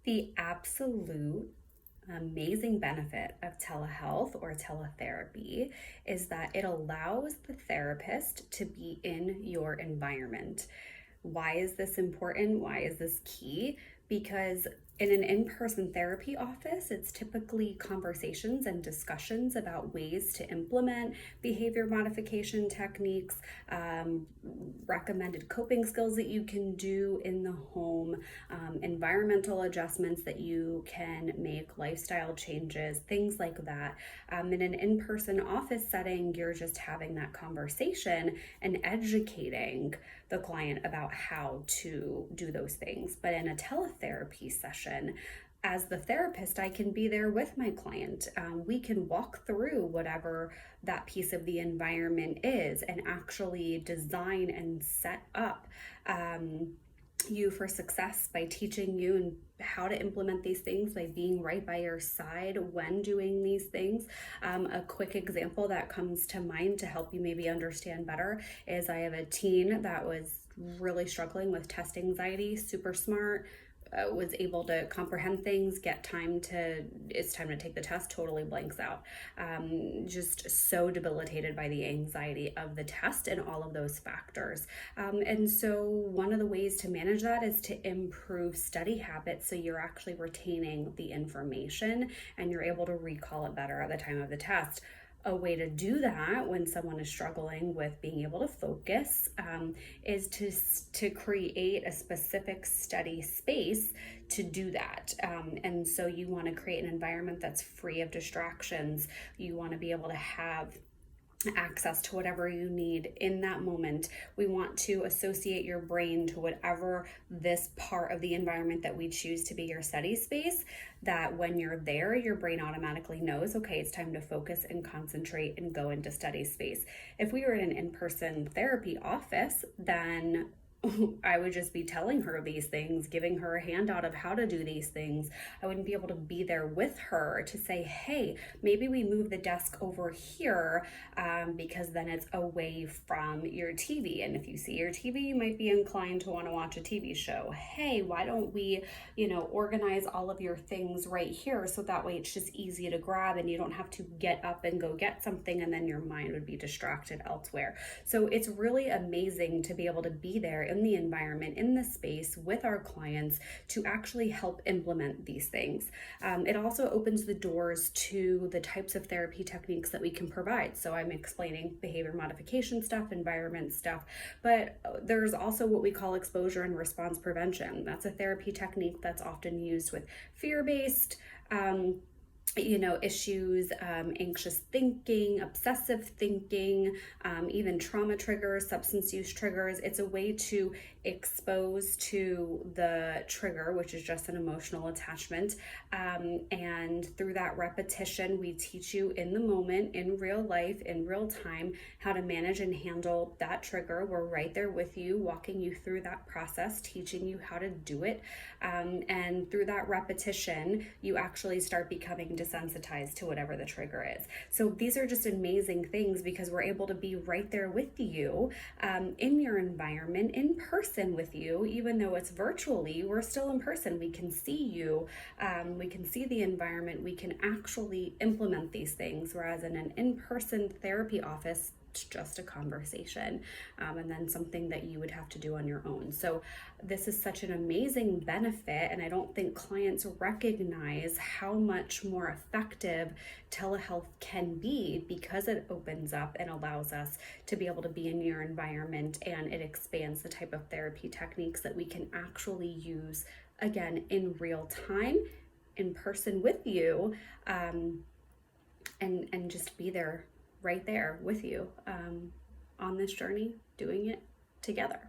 The absolute amazing benefit of telehealth or teletherapy is that it allows the therapist to be in your environment. Why is this important? Why is this key? Because in an in-person therapy office, it's typically conversations and discussions about ways to implement behavior modification techniques, recommended coping skills that you can do in the home, environmental adjustments that you can make, lifestyle changes, things like that. In an in-person office setting, you're just having that conversation and educating the client about how to do those things. But in a teletherapy session, as the therapist, I can be there with my client. We can walk through whatever that piece of the environment is and actually design and set up you for success by teaching you and how to implement these things, by being right by your side when doing these things. A quick example that comes to mind to help you maybe understand better is I have a teen that was really struggling with test anxiety, super smart, was able to comprehend things, it's time to take the test, totally blanks out. Just so debilitated by the anxiety of the test and all of those factors. And so one of the ways to manage that is to improve study habits so you're actually retaining the information and you're able to recall it better at the time of the test. A way to do that when someone is struggling with being able to focus is to create a specific study space to do that. And so you want to create an environment that's free of distractions. You want to be able to have access to whatever you need in that moment. We want to associate your brain to whatever this part of the environment that we choose to be your study space, that when you're there, your brain automatically knows, okay, it's time to focus and concentrate and go into study space. If we were in an in-person therapy office, then I would just be telling her these things, giving her a handout of how to do these things. I wouldn't be able to be there with her to say, hey, maybe we move the desk over here because then it's away from your TV. And if you see your TV, you might be inclined to want to watch a TV show. Hey, why don't we, organize all of your things right here so that way it's just easy to grab and you don't have to get up and go get something and then your mind would be distracted elsewhere. So it's really amazing to be able to be there in the environment, in the space with our clients to actually help implement these things. It also opens the doors to the types of therapy techniques that we can provide. So I'm explaining behavior modification stuff, environment stuff, but there's also what we call exposure and response prevention. That's a therapy technique that's often used with fear-based issues, anxious thinking, obsessive thinking, even trauma triggers, substance use triggers. It's a way to expose to the trigger, which is just an emotional attachment. And through that repetition, we teach you in the moment, in real life, in real time, how to manage and handle that trigger. We're right there with you, walking you through that process, teaching you how to do it. And through that repetition, you actually start becoming desensitized to whatever the trigger is. So these are just amazing things because we're able to be right there with you in your environment, in person with you. Even though it's virtually, we're still in person. We can see you, we can see the environment, we can actually implement these things. Whereas in an in-person therapy office, it's just a conversation and then something that you would have to do on your own. So this is such an amazing benefit, and I don't think clients recognize how much more effective telehealth can be because it opens up and allows us to be able to be in your environment, and it expands the type of therapy techniques that we can actually use, again, in real time, in person with you, and just be there, right there with you on this journey, doing it together.